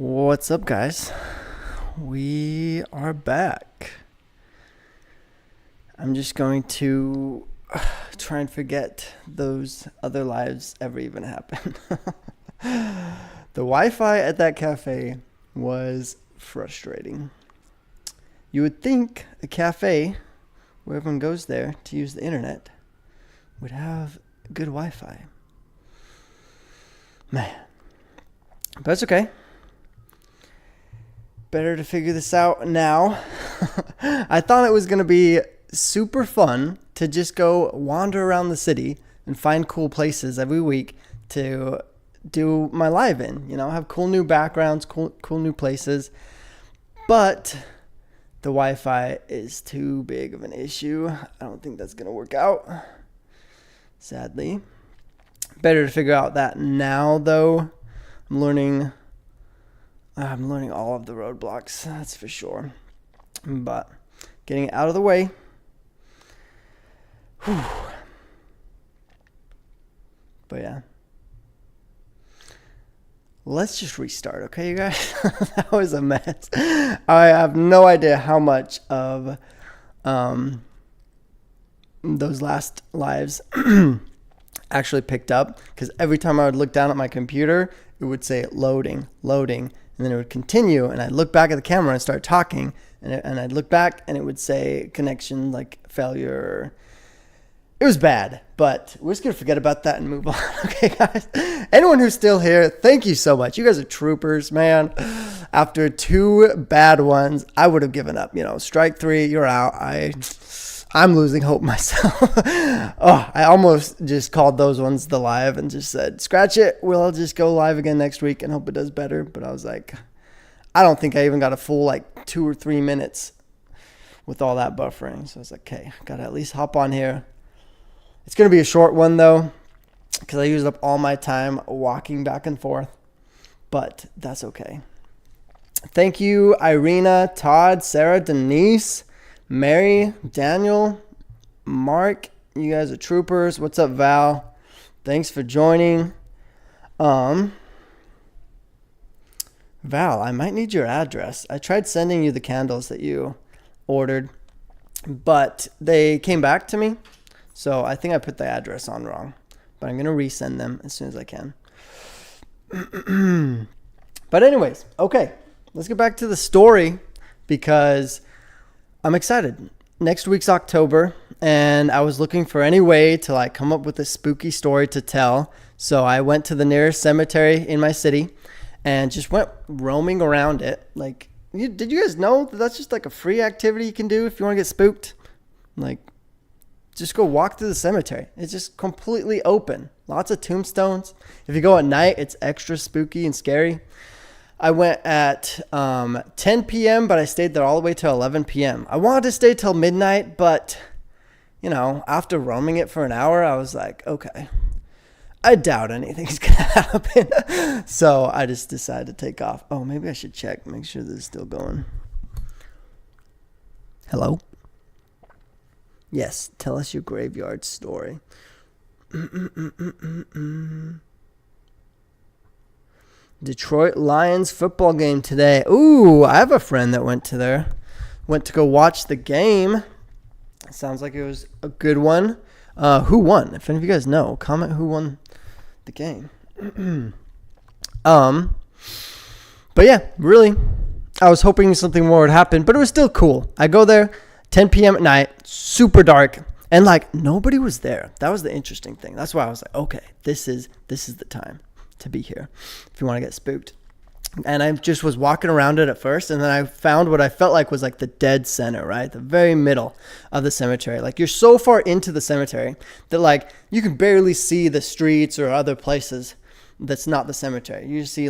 What's up, guys? We are back. I'm just going to try and forget those other lives ever even happened. The Wi-Fi at that cafe was frustrating. You would think a cafe where everyone goes there to use the internet would have good Wi-Fi. Man. But that's okay. Better to figure this out now. I thought it was going to be super fun to just go wander around the city and find cool places every week to do my live in, have cool new backgrounds, cool new places. But the Wi-Fi is too big of an issue. I don't think that's going to work out, sadly. Better to figure out that now, though. I'm learning all of the roadblocks, that's for sure. But getting it out of the way. Whew. But yeah. Let's just restart, okay, you guys? That was a mess. I have no idea how much of those last lives actually picked up, because every time I would look down at my computer, it would say loading, and then it would continue, and I'd look back at the camera and start talking, and I'd look back, and it would say connection, like failure. It was bad, but we're just going to forget about that and move on. Okay, guys? Anyone who's still here, thank you so much. You guys are troopers, man. After 2 bad ones, I would have given up. Strike 3, you're out. I'm losing hope myself. I almost just called those ones the live and just said, scratch it. We'll just go live again next week and hope it does better. But I was like, I don't think I even got a full 2 or 3 minutes with all that buffering. So I was like, okay, got to at least hop on here. It's going to be a short one, though, because I used up all my time walking back and forth. But that's okay. Thank you, Irina, Todd, Sarah, Denise, Mary, Daniel, Mark. You guys are troopers. What's up, Val? Thanks for joining. Val, I might need your address. I tried sending you the candles that you ordered, but they came back to me. So I think I put the address on wrong, but I'm going to resend them as soon as I can. But anyways, okay, let's get back to the story because I'm excited. Next week's October, and I was looking for any way to come up with a spooky story to tell. So I went to the nearest cemetery in my city and just went roaming around it. Did you guys know that that's just a free activity you can do if you want to get spooked? Just go walk through the cemetery. It's just completely open. Lots of tombstones. If you go at night, it's extra spooky and scary. I went at 10 p.m., but I stayed there all the way till 11 p.m. I wanted to stay till midnight, but, after roaming it for an hour, I was like, okay, I doubt anything's going to happen. So I just decided to take off. Oh, maybe I should check, make sure this is still going. Hello? Yes, tell us your graveyard story. Detroit Lions football game today. Ooh, I have a friend that went to go watch the game. Sounds like it was a good one. Who won? If any of you guys know, comment who won the game. But yeah, really, I was hoping something more would happen, but it was still cool. I go there 10 p.m. at night, super dark, and nobody was there. That was the interesting thing. That's why I was like, okay, this is the time to be here if you want to get spooked. And I just was walking around it at first, and then I found what I felt like was the dead center, right? The very middle of the cemetery. You're so far into the cemetery that you can barely see the streets or other places that's not the cemetery. You just see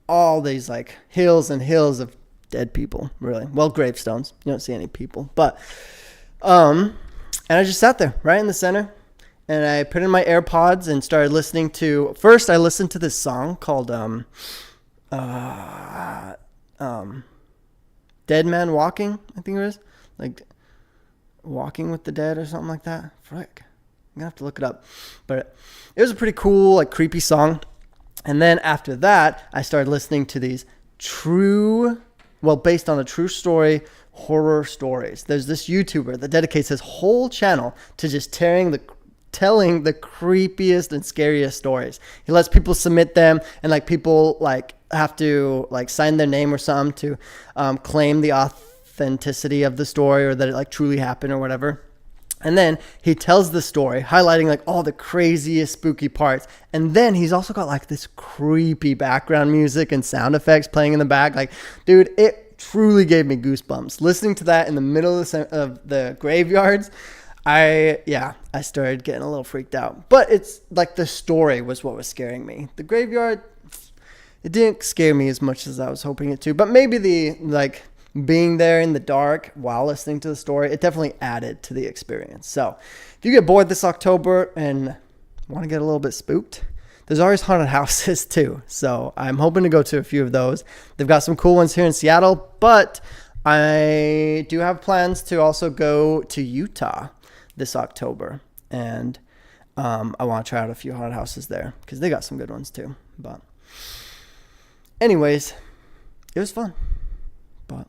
all these hills and hills of dead people, really. Well, gravestones. You don't see any people. But, and I just sat there right in the center, and I put in my AirPods and started listening to, first I listened to this song called, Dead Man Walking, I think it was. Walking with the Dead or something like that. Frick. I'm going to have to look it up. But it was a pretty cool, creepy song. And then after that, I started listening to these based on a true story horror stories. There's this YouTuber that dedicates his whole channel to just telling the creepiest and scariest stories. He lets people submit them, and like people like have to like sign their name or something to claim the authenticity of the story, or that it like truly happened or whatever. And then he tells the story, highlighting like all the craziest spooky parts. And then he's also got like this creepy background music and sound effects playing in the back. Like, dude, it truly gave me goosebumps. Listening to that in the middle of the graveyards, I started getting a little freaked out. But it's like the story was what was scaring me. The graveyard, it didn't scare me as much as I was hoping it to. But maybe the like being there in the dark while listening to the story, it definitely added to the experience. So if you get bored this October and want to get a little bit spooked, there's always haunted houses too. So I'm hoping to go to a few of those. They've got some cool ones here in Seattle, but I do have plans to also go to Utah this October. And I want to try out a few haunted houses there because they got some good ones too. But anyways, it was fun. But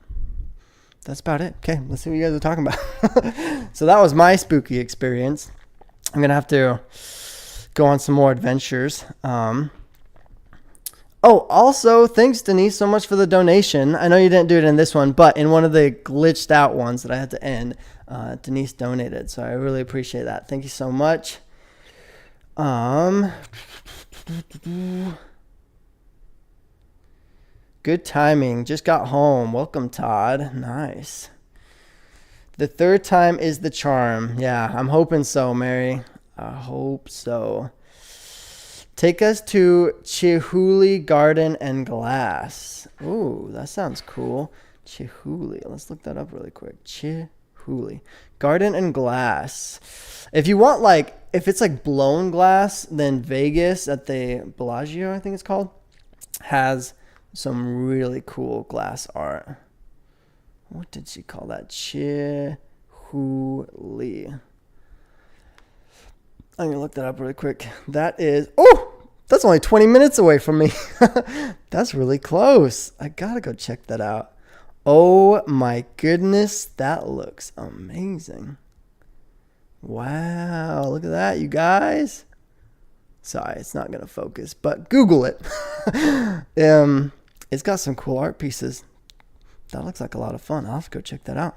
that's about it. Okay, let's see what you guys are talking about. So that was my spooky experience. I'm going to have to go on some more adventures. Also, thanks, Denise, so much for the donation. I know you didn't do it in this one, but in one of the glitched out ones that I had to end, Denise donated. So I really appreciate that. Thank you so much. Good timing. Just got home. Welcome, Todd. Nice. The third time is the charm. Yeah, I'm hoping so, Mary. I hope so. Take us to Chihuly Garden and Glass. Ooh, that sounds cool. Chihuly. Let's look that up really quick. Chihuly Garden and Glass. If you want if it's like blown glass, then Vegas at the Bellagio, I think it's called, has some really cool glass art. What did she call that? Chihuly. I'm going to look that up really quick. That's only 20 minutes away from me. That's really close. I got to go check that out. Oh my goodness. That looks amazing. Wow. Look at that, you guys. Sorry, it's not going to focus, but Google it. It's got some cool art pieces. That looks like a lot of fun. I'll have to go check that out.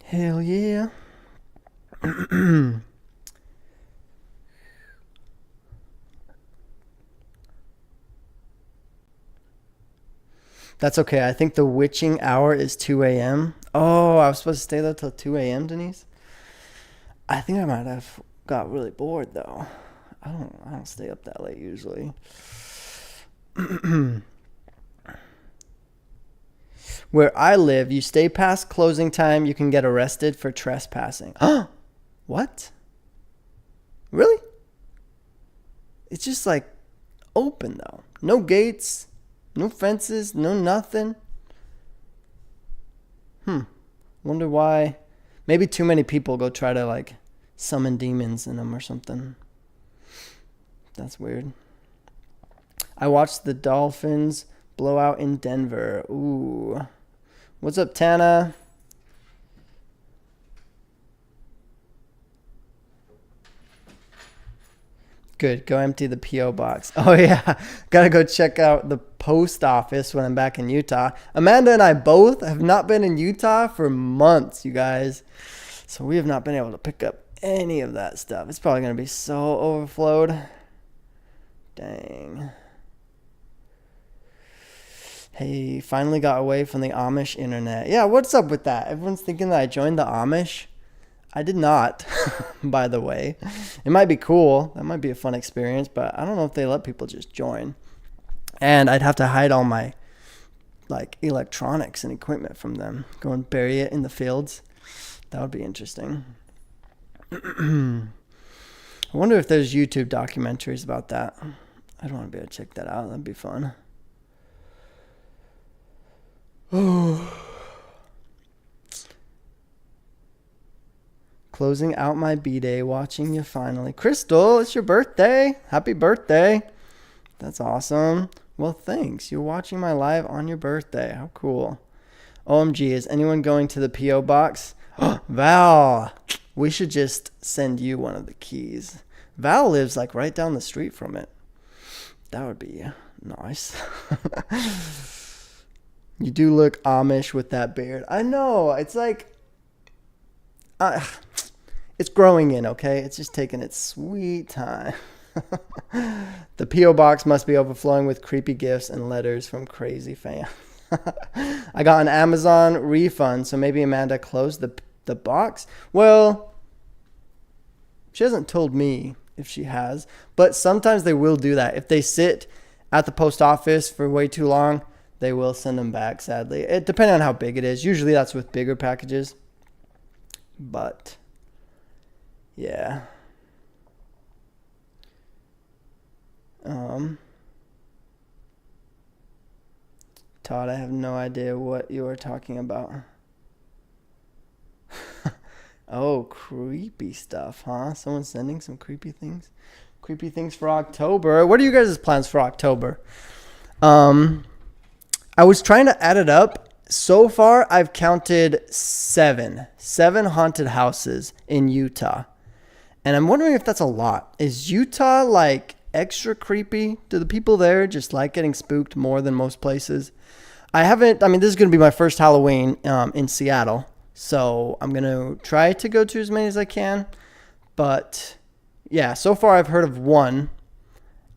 Hell yeah. That's okay. I think the witching hour is 2 a.m. Oh, I was supposed to stay there till 2 a.m., Denise? I think I might have got really bored, though. I don't stay up that late usually. Where I live, you stay past closing time, you can get arrested for trespassing. What? Really? It's just like open though. No gates, no fences, no nothing. Wonder why. Maybe too many people go try to like summon demons in them or something. That's weird. I watched the Dolphins blow out in Denver. Ooh. What's up, Tana? Good. Go empty the P.O. box. Oh, yeah. Got to go check out the post office when I'm back in Utah. Amanda and I both have not been in Utah for months, you guys. So we have not been able to pick up any of that stuff. It's probably going to be so overflowed. Dang. Hey, finally got away from the Amish internet. Yeah, what's up with that? Everyone's thinking that I joined the Amish. I did not, by the way. It might be cool. That might be a fun experience, but I don't know if they let people just join. And I'd have to hide all my like electronics and equipment from them. Go and bury it in the fields. That would be interesting. I wonder if there's YouTube documentaries about that. I'd want to be able to check that out. That'd be fun. Oh. Closing out my B-Day, watching you finally. Crystal, it's your birthday. Happy birthday. That's awesome. Well, thanks. You're watching my live on your birthday. How cool. OMG, is anyone going to the P.O. box? Val, we should just send you one of the keys. Val lives like right down the street from it. That would be nice. You do look Amish with that beard. I know. It's like... it's growing in, okay? It's just taking its sweet time. The P.O. box must be overflowing with creepy gifts and letters from crazy fans. I got an Amazon refund, so maybe Amanda closed the box. Well, she hasn't told me if she has, but sometimes they will do that. If they sit at the post office for way too long, they will send them back, sadly. It depends on how big it is. Usually that's with bigger packages. But, yeah. Todd, I have no idea what you are talking about. Oh, creepy stuff, huh? Someone's sending some creepy things? Creepy things for October. What are you guys' plans for October? I was trying to add it up. So far, I've counted seven haunted houses in Utah. And I'm wondering if that's a lot. Is Utah like extra creepy? Do the people there just like getting spooked more than most places? This is going to be my first Halloween in Seattle. So I'm going to try to go to as many as I can. But yeah, so far I've heard of one.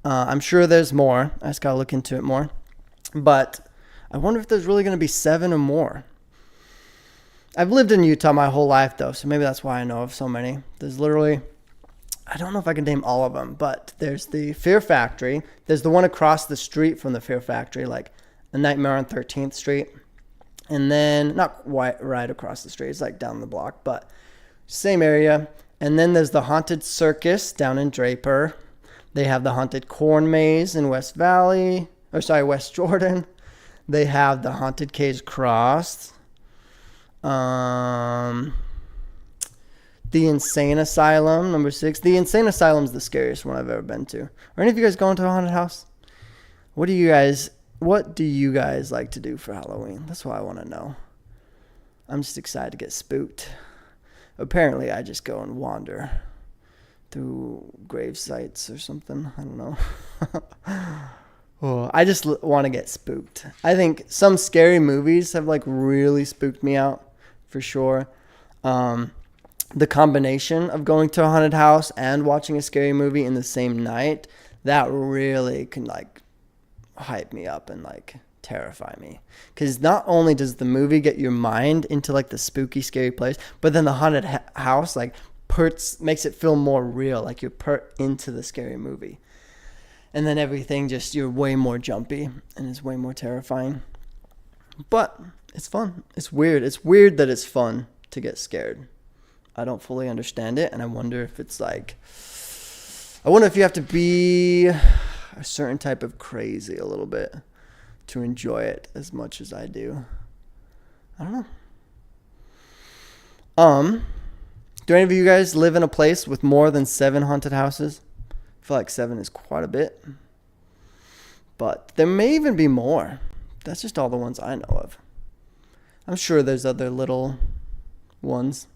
I'm sure there's more. I just got to look into it more. But I wonder if there's really going to be 7 or more. I've lived in Utah my whole life, though, so maybe that's why I know of so many. There's literally, I don't know if I can name all of them, but there's the Fear Factory. There's the one across the street from the Fear Factory, like A Nightmare on 13th Street. And then, not right across the street, it's like down the block, but same area. And then there's the Haunted Circus down in Draper. They have the Haunted Corn Maze in West Jordan. They have the Haunted Caves Cross. The Insane Asylum, number 6. The Insane Asylum is the scariest one I've ever been to. Are any of you guys going to a haunted house? What do you guys like to do for Halloween? That's what I want to know. I'm just excited to get spooked. Apparently, I just go and wander through grave sites or something. I don't know. Oh, I just want to get spooked. I think some scary movies have like really spooked me out for sure. The combination of going to a haunted house and watching a scary movie in the same night, that really can like hype me up and like terrify me. Because not only does the movie get your mind into like the spooky, scary place, but then the haunted house like makes it feel more real, like you're put into the scary movie. And then everything you're way more jumpy and it's way more terrifying. But it's fun. It's weird. It's weird that it's fun to get scared. I don't fully understand it. And I wonder if it's like, I wonder if you have to be a certain type of crazy a little bit to enjoy it as much as I do. I don't know. Do any of you guys live in a place with more than 7 haunted houses? I feel like 7 is quite a bit. But there may even be more. That's just all the ones I know of. I'm sure there's other little ones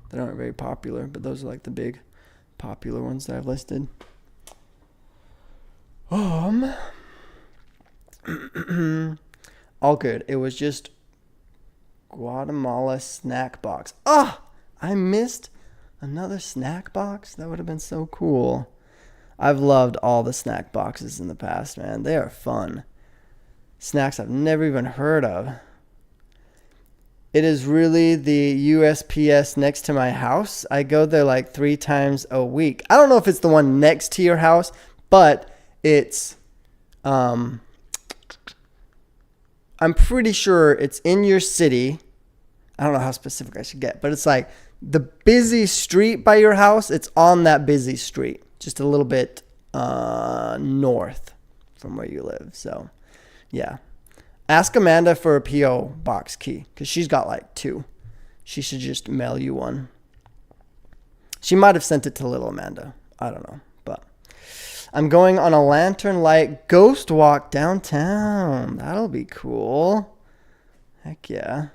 that aren't very popular, but those are like the big popular ones that I've listed. All good. It was just Guatemala snack box. I missed another snack box. That would have been so cool. I've loved all the snack boxes in the past, man. They are fun. Snacks I've never even heard of. It is really the USPS next to my house. I go there like 3 times a week. I don't know if it's the one next to your house, but it's, I'm pretty sure it's in your city. I don't know how specific I should get, but it's like the busy street by your house. It's on that busy street. Just a little bit north from where you live. So, yeah. Ask Amanda for a P.O. box key because she's got like 2. She should just mail you one. She might have sent it to little Amanda. I don't know. But I'm going on a lantern light ghost walk downtown. That'll be cool. Heck yeah.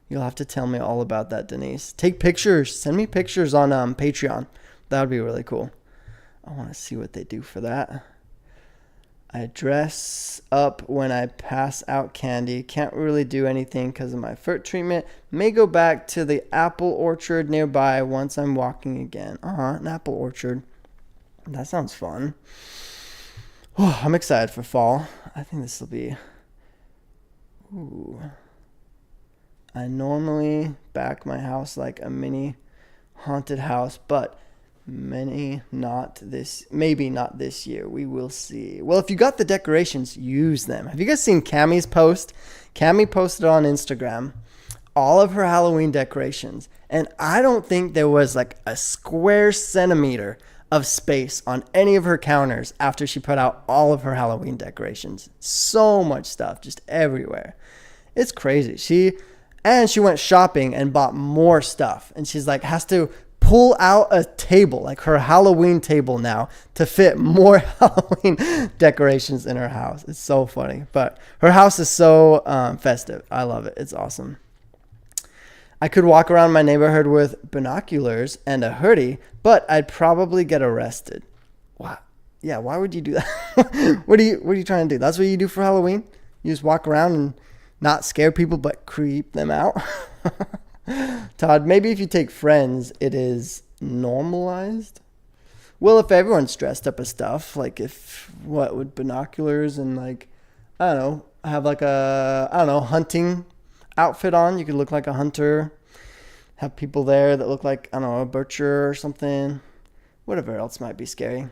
You'll have to tell me all about that, Denise. Take pictures. Send me pictures on Patreon. That would be really cool. I want to see what they do for that. I dress up when I pass out candy. Can't really do anything because of my foot treatment. May go back to the apple orchard nearby once I'm walking again. An apple orchard. That sounds fun. Oh, I'm excited for fall. I think this will be... Ooh. I normally back my house like a mini haunted house, but maybe not this year. We will see. Well, if you got the decorations, use them. Have you guys seen Cammie's post? Cammie posted on Instagram all of her Halloween decorations, and I don't think there was like a square centimeter of space on any of her counters after she put out all of her Halloween decorations. So much stuff just everywhere. It's crazy. She went shopping and bought more stuff, and she's like has to pull out a table, like her Halloween table now, to fit more Halloween decorations in her house. It's so funny. But her house is so festive. I love it. It's awesome. I could walk around my neighborhood with binoculars and a hoodie, but I'd probably get arrested. Wow. Yeah, why would you do that? What are you trying to do? That's what you do for Halloween? You just walk around and not scare people, but creep them out? Todd, maybe if you take friends, it is normalized. Well, if everyone's dressed up as stuff, like with binoculars and like, I don't know, have like hunting outfit on. You could look like a hunter. Have people there that look like, I don't know, a butcher or something. Whatever else might be scary.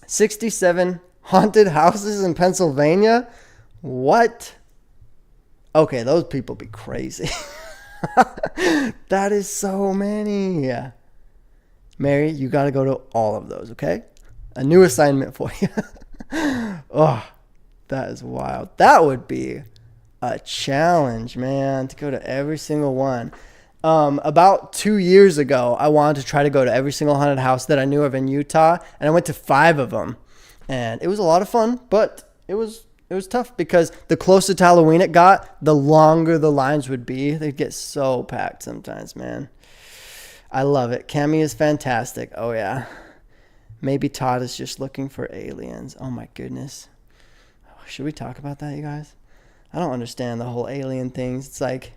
67 haunted houses in Pennsylvania? What? Okay, those people be crazy. That is so many. Mary, you got to go to all of those, okay? A new assignment for you. Oh, that is wild. That would be a challenge, man, to go to every single one. About 2 years ago, I wanted to try to go to every single haunted house that I knew of in Utah, and I went to 5 of them. And it was a lot of fun, but it was tough because the closer to Halloween it got, the longer the lines would be. They'd get so packed sometimes, man. I love it. Cammie is fantastic. Oh, yeah. Maybe Todd is just looking for aliens. Oh, my goodness. Should we talk about that, you guys? I don't understand the whole alien things. It's like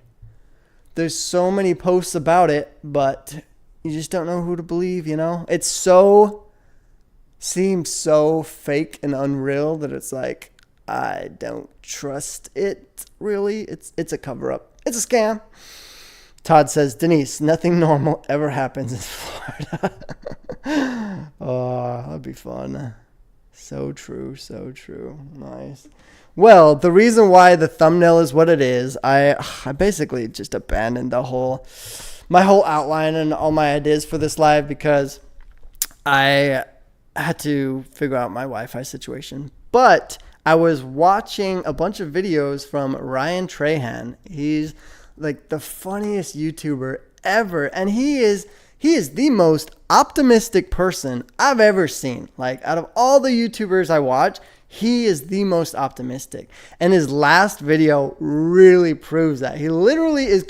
there's so many posts about it, but you just don't know who to believe, you know? It seems so fake and unreal that it's like, I don't trust it, really. It's a cover-up. It's a scam. Todd says, Denise, nothing normal ever happens in Florida. Oh, that'd be fun. So true, so true. Nice. Well, the reason why the thumbnail is what it is, I basically just abandoned my whole outline and all my ideas for this live because I had to figure out my Wi-Fi situation. But I was watching a bunch of videos from Ryan Trahan. He's like the funniest YouTuber ever. And he is the most optimistic person I've ever seen. Like out of all the YouTubers I watch, he is the most optimistic. And his last video really proves that. He literally is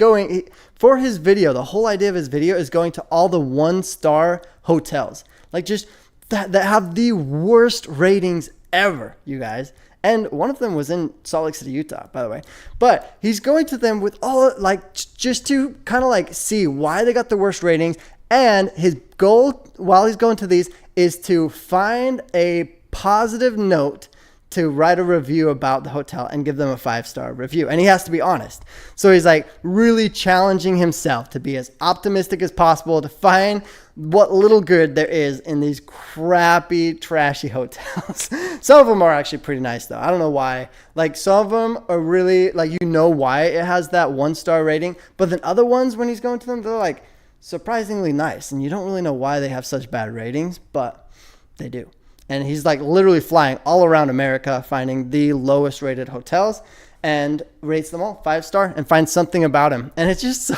for his video, the whole idea of his video is going to all the 1-star hotels. Like just that have the worst ratings ever, you guys. And one of them was in Salt Lake City, Utah, by the way. But he's going to them with all, like, just to kind of like see why they got the worst ratings. And his goal while he's going to these is to find a positive note to write a review about the hotel and give them a 5-star review. And he has to be honest. So he's like really challenging himself to be as optimistic as possible to find what little good there is in these crappy, trashy hotels. Some of them are actually pretty nice though. I don't know why. Like some of them are really like, you know why it has that 1-star rating, but then other ones when he's going to them, they're like surprisingly nice. And you don't really know why they have such bad ratings, but they do. And he's like literally flying all around America, finding the lowest rated hotels and rates them all 5-star and finds something about him. And it's just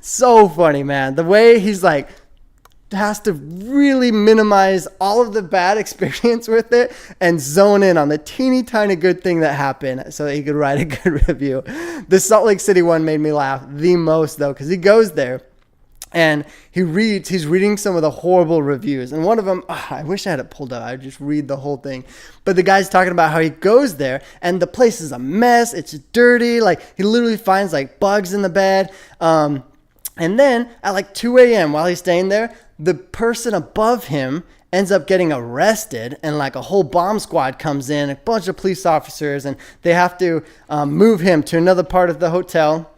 so funny, man. The way he's like has to really minimize all of the bad experience with it and zone in on the teeny tiny good thing that happened so that he could write a good review. The Salt Lake City one made me laugh the most, though, because he goes there and he's reading some of the horrible reviews. And one of them, I wish I had it pulled up. I would just read the whole thing. But the guy's talking about how he goes there and the place is a mess. It's dirty. Like, he literally finds like bugs in the bed. And then at like 2 a.m. while he's staying there, the person above him ends up getting arrested, and like a whole bomb squad comes in, a bunch of police officers, and they have to move him to another part of the hotel.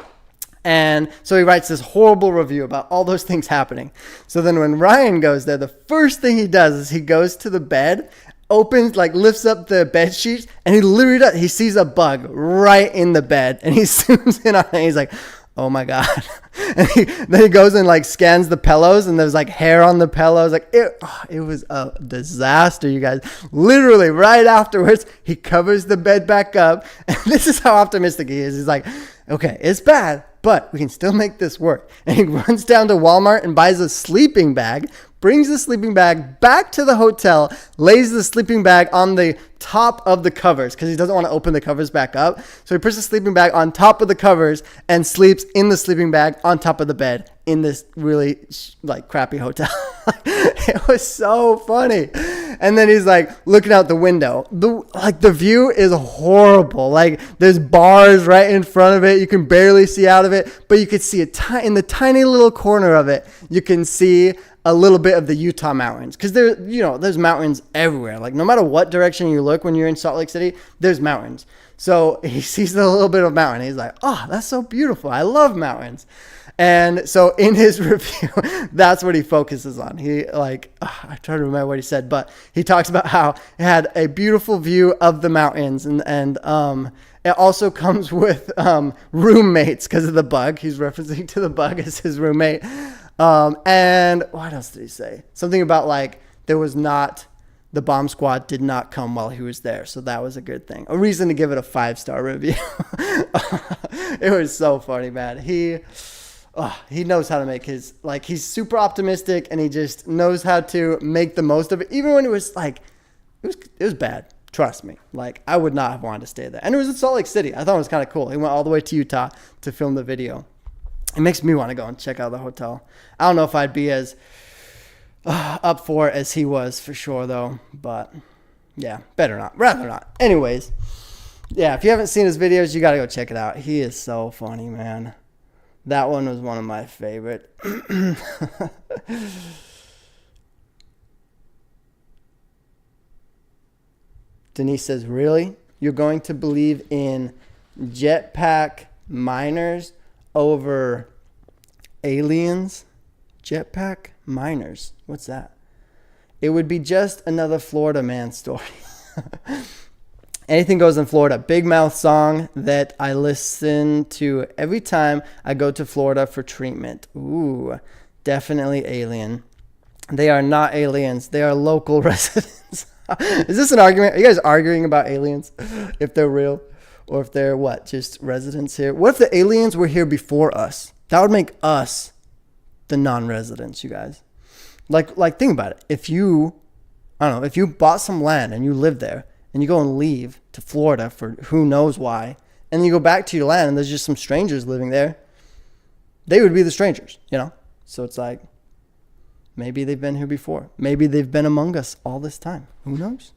And so he writes this horrible review about all those things happening. So then when Ryan goes there, the first thing he does is he goes to the bed, lifts up the bed sheets, and he sees a bug right in the bed, and he zooms in on it, and he's like, oh my God. And then he goes and like scans the pillows, and there's like hair on the pillows. Like it was a disaster, you guys. Literally right afterwards, he covers the bed back up. And this is how optimistic he is. He's like, okay, it's bad, but we can still make this work. And he runs down to Walmart and buys a sleeping bag, brings the sleeping bag back to the hotel, lays the sleeping bag on the top of the covers because he doesn't want to open the covers back up. So he puts the sleeping bag on top of the covers and sleeps in the sleeping bag on top of the bed in this really like crappy hotel. It was so funny. And then he's like looking out the window. The view is horrible. Like, there's bars right in front of it. You can barely see out of it, but you could see in the tiny little corner of it, you can see a little bit of the Utah mountains, because there's mountains everywhere. Like, no matter what direction you look when you're in Salt Lake City, there's mountains. So he sees a little bit of mountain. He's like, oh, that's so beautiful. I love mountains. And so in his review, that's what he focuses on. I try to remember what he said, but he talks about how it had a beautiful view of the mountains, and it also comes with roommates because of the bug. He's referencing to the bug as his roommate. And what else did he say? Something about like the bomb squad did not come while he was there. So that was a good thing. A reason to give it a 5-star review. It was so funny, man. He knows how to make he's super optimistic, and he just knows how to make the most of it. Even when it was like, it was bad. Trust me. Like, I would not have wanted to stay there. And it was in Salt Lake City. I thought it was kind of cool. He went all the way to Utah to film the video. It makes me want to go and check out the hotel. I don't know if I'd be as up for it as he was, for sure, though. But yeah, rather not. Anyways, yeah, if you haven't seen his videos, you got to go check it out. He is so funny, man. That one was one of my favorite. Denise says, really? You're going to believe in jetpack miners over aliens? Jetpack miners. What's that? It would be just another Florida man story. Anything Goes in Florida. Big Mouth song that I listen to every time I go to Florida for treatment. Ooh, definitely alien. They are not aliens. They are local residents. Is this an argument? Are you guys arguing about aliens? If they're real? Or if they're what? Just residents here? What if the aliens were here before us? That would make us the non-residents, you guys. Like think about it. If you bought some land and you live there, and you go and leave to Florida for who knows why, and then you go back to your land and there's just some strangers living there, they would be the strangers, So it's like, maybe they've been here before. Maybe they've been among us all this time. Who knows?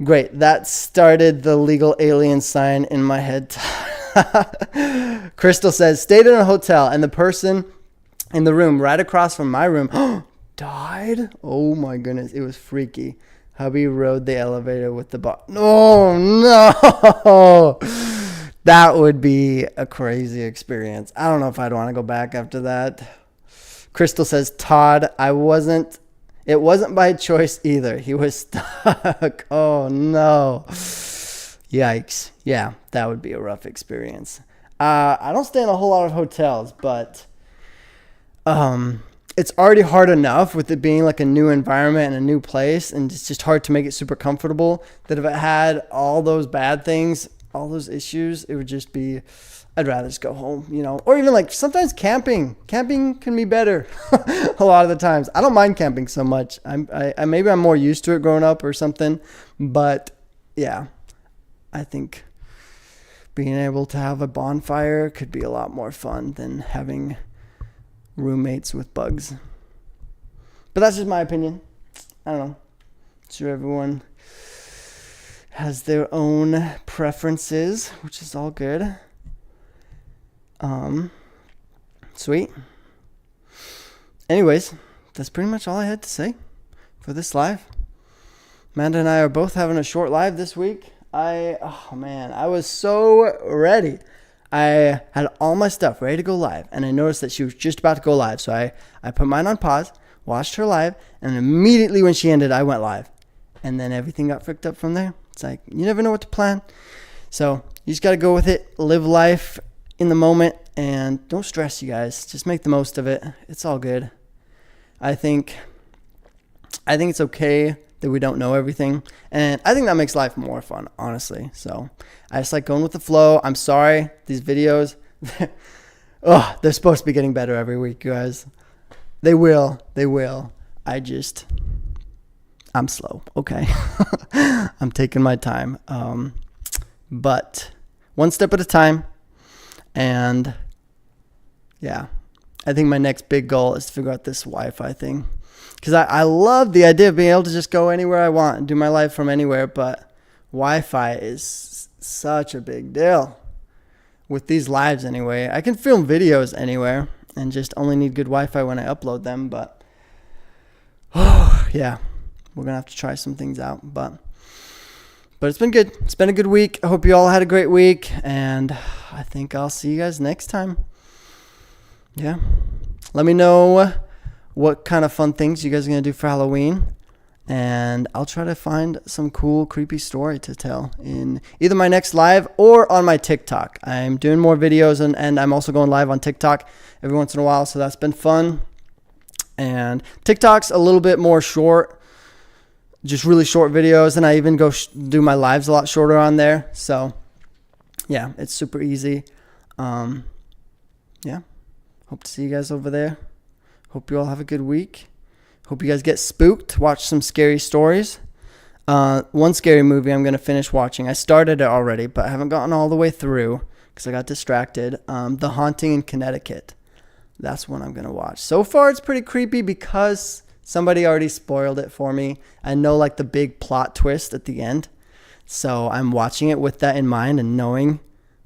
Great. That started the legal alien sign in my head. Crystal says, stayed in a hotel and the person in the room right across from my room died. Oh my goodness. It was freaky. Hubby rode the elevator with the boss. Oh no. That would be a crazy experience. I don't know if I'd want to go back after that. Crystal says, Todd, it wasn't by choice either. He was stuck. Oh no. Yikes. Yeah, that would be a rough experience. I don't stay in a whole lot of hotels, but it's already hard enough with it being like a new environment and a new place, and it's just hard to make it super comfortable, that if it had all those bad things, all those issues, it would just be I'd rather just go home, or even like sometimes camping can be better. A lot of the times I don't mind camping so much. Maybe I'm more used to it growing up or something, but yeah, I think being able to have a bonfire could be a lot more fun than having roommates with bugs. But that's just my opinion. I don't know. I'm sure everyone has their own preferences, which is all good. Sweet. Anyways, that's pretty much all I had to say for this live. Amanda and I are both having a short live this week. I was so ready. I had all my stuff ready to go live, and I noticed that she was just about to go live. So I put mine on pause, watched her live, and immediately when she ended, I went live. And then everything got fricked up from there. It's like, you never know what to plan. So you just got to go with it, live life in the moment, and don't stress, you guys. Just make the most of it. It's all good. I think it's okay that we don't know everything, and I think that makes life more fun, honestly. So I just like going with the flow. I'm sorry, these videos, they're supposed to be getting better every week, you guys. They will. I'm slow, okay? I'm taking my time, but one step at a time. And yeah, I think my next big goal is to figure out this Wi-Fi thing, because I love the idea of being able to just go anywhere I want and do my life from anywhere, but Wi-Fi is such a big deal with these lives anyway. I can film videos anywhere and just only need good Wi-Fi when I upload them, but yeah, we're gonna have to try some things out, but it's been good. It's been a good week. I hope you all had a great week, and I think I'll see you guys next time. Yeah. Let me know what kind of fun things you guys are going to do for Halloween, and I'll try to find some cool, creepy story to tell in either my next live or on my TikTok. I'm doing more videos, and I'm also going live on TikTok every once in a while, so that's been fun. And TikTok's a little bit more short, just really short videos, and I even go do my lives a lot shorter on there. So yeah, it's super easy. Yeah, hope to see you guys over there. Hope you all have a good week. Hope you guys get spooked, watch some scary stories. One scary movie I'm going to finish watching. I started it already, but I haven't gotten all the way through because I got distracted. The Haunting in Connecticut. That's one I'm going to watch. So far, it's pretty creepy because somebody already spoiled it for me. I know like the big plot twist at the end. So I'm watching it with that in mind and knowing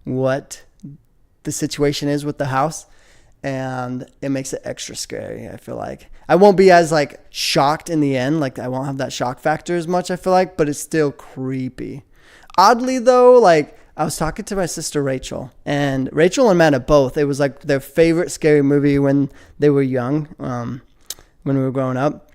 what the situation is with the house. And it makes it extra scary, I feel like. I won't be as like shocked in the end. Like I won't have that shock factor as much, I feel like. But it's still creepy. Oddly though, like I was talking to my sister Rachel. And Rachel and Amanda both. It was like their favorite scary movie when they were young. When we were growing up.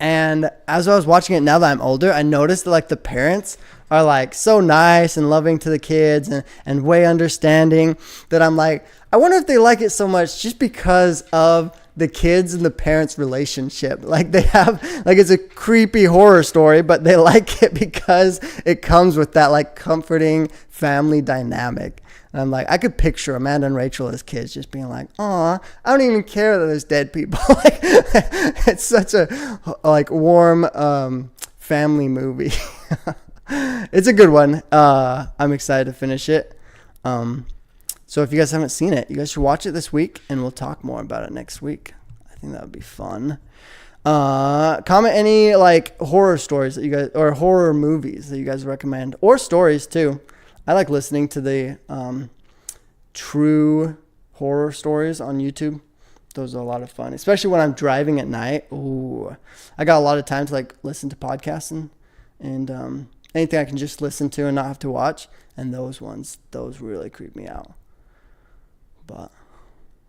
And as I was watching it now that I'm older, I noticed that like the parents are like so nice and loving to the kids and way understanding, that I'm like, I wonder if they like it so much just because of the kids and the parents' relationship. Like they have, like it's a creepy horror story, but they like it because it comes with that like comforting family dynamic. And I'm like, I could picture Amanda and Rachel as kids just being like, aw, I don't even care that there's dead people. Like, it's such a like warm family movie. It's a good one. I'm excited to finish it. So if you guys haven't seen it, you guys should watch it this week, and we'll talk more about it next week. I think that would be fun. Comment any like horror stories that you guys, or horror movies that you guys recommend, or stories too. I like listening to the true horror stories on YouTube. Those are a lot of fun, especially when I'm driving at night. Ooh, I got a lot of time to like listen to podcasts and anything I can just listen to and not have to watch. And those really creep me out. But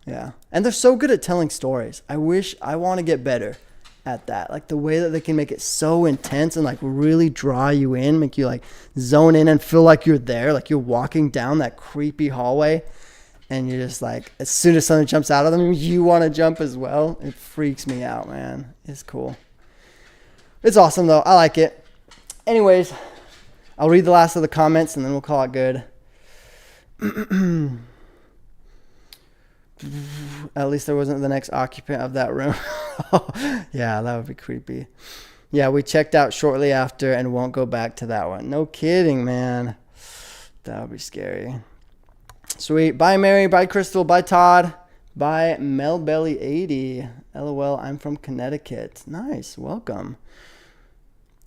yeah, and they're so good at telling stories. I want to get better at that, like the way that they can make it so intense and like really draw you in, make you like zone in and feel like you're there, like you're walking down that creepy hallway, and you're just like, as soon as something jumps out of them, you want to jump as well. It freaks me out, man. It's cool. It's awesome though. I like it. Anyways, I'll read the last of the comments and then we'll call it good. At least there wasn't the next occupant of that room. Yeah, that would be creepy. Yeah, we checked out shortly after and won't go back to that one. No kidding, man. That would be scary. Sweet. Bye, Mary. Bye, Crystal. Bye, Todd. Bye, Melbelly80. LOL, I'm from Connecticut. Nice. Welcome.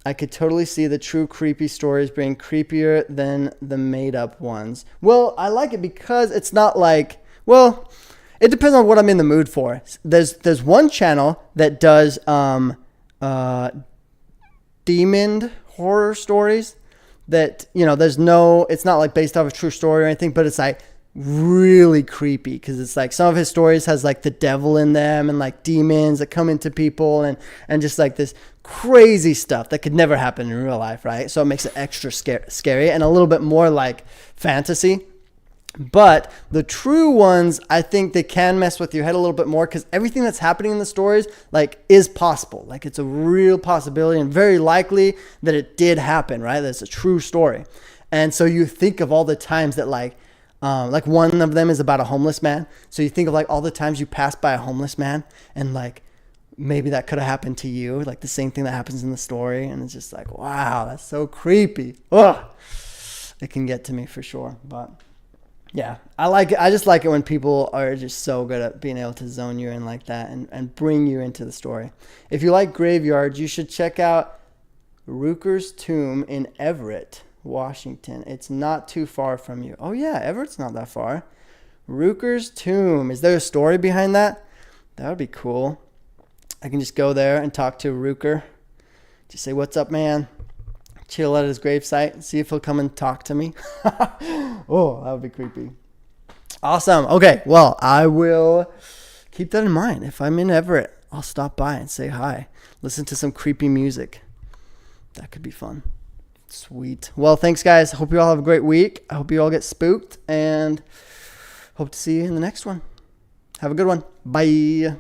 I could totally see the true creepy stories being creepier than the made-up ones. Well, I like it because it's not like, well, it depends on what I'm in the mood for. There's one channel that does demon horror stories that, you know, it's not like based off a true story or anything, but it's like really creepy because it's like some of his stories has like the devil in them and like demons that come into people and just like this crazy stuff that could never happen in real life, right? So it makes it extra scary and a little bit more like fantasy. But the true ones, I think they can mess with your head a little bit more because everything that's happening in the stories like is possible. Like it's a real possibility and very likely that it did happen, right? That's a true story. And so you think of all the times that like one of them is about a homeless man. So you think of like all the times you pass by a homeless man and like maybe that could have happened to you, like the same thing that happens in the story. And it's just like, wow, that's so creepy. Ugh. It can get to me for sure. But yeah, I like it. I just like it when people are just so good at being able to zone you in like that and bring you into the story. If you like graveyards, you should check out Rooker's Tomb in Everett, Washington. It's not too far from you. Oh yeah, Everett's not that far. Rooker's Tomb. Is there a story behind that? That would be cool. I can just go there and talk to Rooker. Just say, what's up, man? Chill at his gravesite and see if he'll come and talk to me. Oh, that would be creepy. Awesome. Okay, well, I will keep that in mind. If I'm in Everett, I'll stop by and say hi. Listen to some creepy music. That could be fun. Sweet. Well, thanks, guys. Hope you all have a great week. I hope you all get spooked and hope to see you in the next one. Have a good one. Bye.